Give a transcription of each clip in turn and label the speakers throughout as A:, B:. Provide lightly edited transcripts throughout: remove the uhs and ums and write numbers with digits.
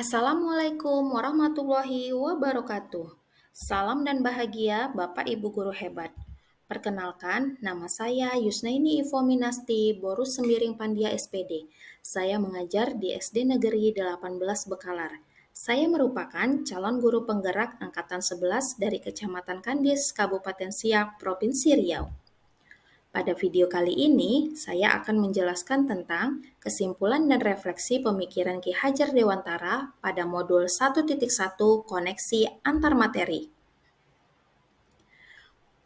A: Assalamualaikum warahmatullahi wabarakatuh. Salam dan bahagia Bapak Ibu guru hebat. Perkenalkan, nama saya Yusnaini Ifominasti Borus Sembiring Pandia SPD. Saya mengajar di SD Negeri 18 Bekalar. Saya merupakan calon guru penggerak angkatan 11 dari Kecamatan Kandis, Kabupaten Siak, Provinsi Riau. Pada video kali ini, saya akan menjelaskan tentang kesimpulan dan refleksi pemikiran Ki Hajar Dewantara pada modul 1.1 Koneksi Antar Materi.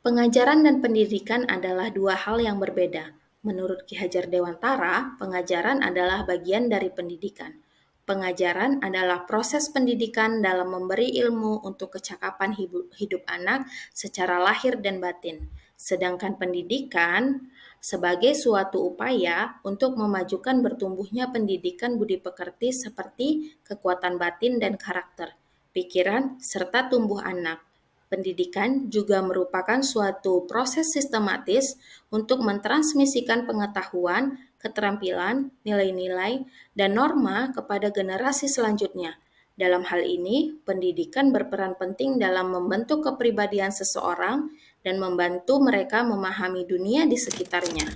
A: Pengajaran dan pendidikan adalah dua hal yang berbeda. Menurut Ki Hajar Dewantara, pengajaran adalah bagian dari pendidikan. Pengajaran adalah proses pendidikan dalam memberi ilmu untuk kecakapan hidup anak secara lahir dan batin. Sedangkan pendidikan sebagai suatu upaya untuk memajukan bertumbuhnya pendidikan budi pekerti seperti kekuatan batin dan karakter, pikiran, serta tumbuh anak. Pendidikan juga merupakan suatu proses sistematis untuk mentransmisikan pengetahuan, keterampilan, nilai-nilai, dan norma kepada generasi selanjutnya. Dalam hal ini, pendidikan berperan penting dalam membentuk kepribadian seseorang dan membantu mereka memahami dunia di sekitarnya.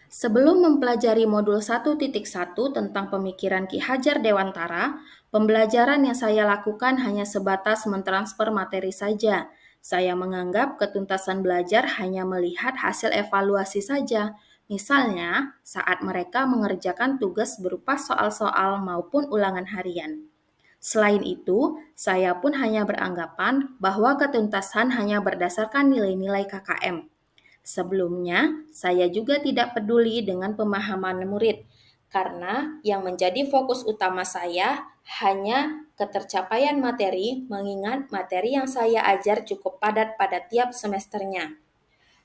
A: Sebelum mempelajari modul 1.1 tentang pemikiran Ki Hajar Dewantara, pembelajaran yang saya lakukan hanya sebatas mentransfer materi saja. Saya menganggap ketuntasan belajar hanya melihat hasil evaluasi saja. Misalnya, saat mereka mengerjakan tugas berupa soal-soal maupun ulangan harian. Selain itu, saya pun hanya beranggapan bahwa ketuntasan hanya berdasarkan nilai-nilai KKM. Sebelumnya, saya juga tidak peduli dengan pemahaman murid, karena yang menjadi fokus utama saya hanya ketercapaian materi, mengingat materi yang saya ajar cukup padat pada tiap semesternya.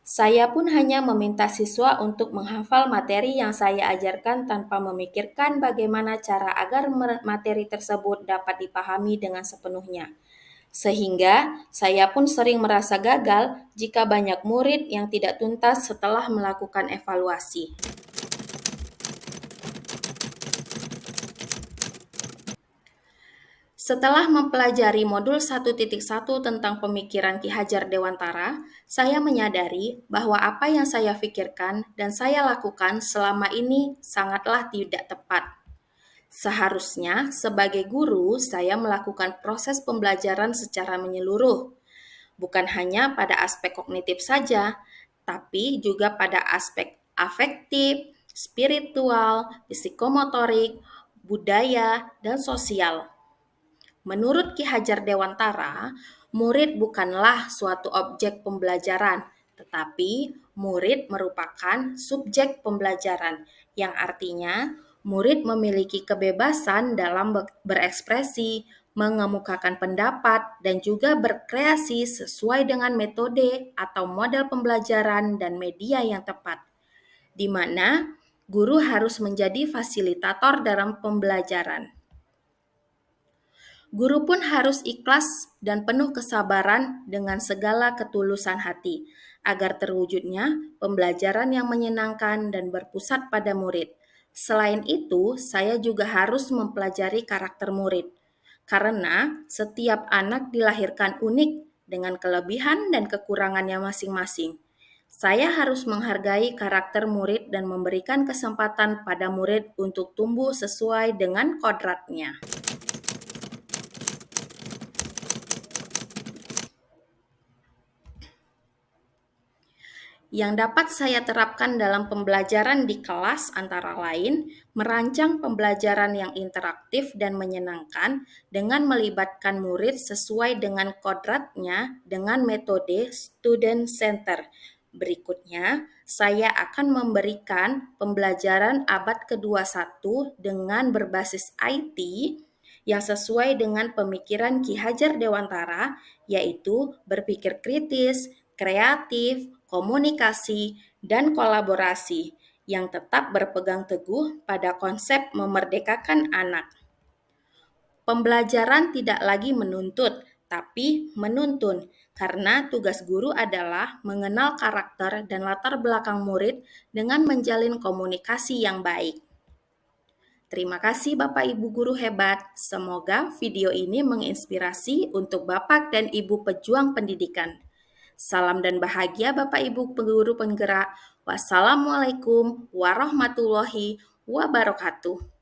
A: Saya pun hanya meminta siswa untuk menghafal materi yang saya ajarkan tanpa memikirkan bagaimana cara agar materi tersebut dapat dipahami dengan sepenuhnya. Sehingga saya pun sering merasa gagal jika banyak murid yang tidak tuntas setelah melakukan evaluasi. Setelah mempelajari modul 1.1 tentang pemikiran Ki Hajar Dewantara, saya menyadari bahwa apa yang saya pikirkan dan saya lakukan selama ini sangatlah tidak tepat. Seharusnya, sebagai guru, saya melakukan proses pembelajaran secara menyeluruh, bukan hanya pada aspek kognitif saja, tapi juga pada aspek afektif, spiritual, psikomotorik, budaya, dan sosial. Menurut Ki Hajar Dewantara, murid bukanlah suatu objek pembelajaran, tetapi murid merupakan subjek pembelajaran, yang artinya murid memiliki kebebasan dalam berekspresi, mengemukakan pendapat, dan juga berkreasi sesuai dengan metode atau model pembelajaran dan media yang tepat, di mana guru harus menjadi fasilitator dalam pembelajaran. Guru pun harus ikhlas dan penuh kesabaran dengan segala ketulusan hati, agar terwujudnya pembelajaran yang menyenangkan dan berpusat pada murid. Selain itu, saya juga harus mempelajari karakter murid, karena setiap anak dilahirkan unik dengan kelebihan dan kekurangannya masing-masing. Saya harus menghargai karakter murid dan memberikan kesempatan pada murid untuk tumbuh sesuai dengan kodratnya. Yang dapat saya terapkan dalam pembelajaran di kelas antara lain, merancang pembelajaran yang interaktif dan menyenangkan dengan melibatkan murid sesuai dengan kodratnya dengan metode student center. Berikutnya, saya akan memberikan pembelajaran abad ke-21 dengan berbasis IT yang sesuai dengan pemikiran Ki Hajar Dewantara, yaitu berpikir kritis, kreatif, komunikasi, dan kolaborasi yang tetap berpegang teguh pada konsep memerdekakan anak. Pembelajaran tidak lagi menuntut, tapi menuntun, karena tugas guru adalah mengenal karakter dan latar belakang murid dengan menjalin komunikasi yang baik. Terima kasih Bapak Ibu guru hebat. Semoga video ini menginspirasi untuk Bapak dan Ibu pejuang pendidikan. Salam dan bahagia Bapak Ibu guru penggerak. Wassalamualaikum warahmatullahi wabarakatuh.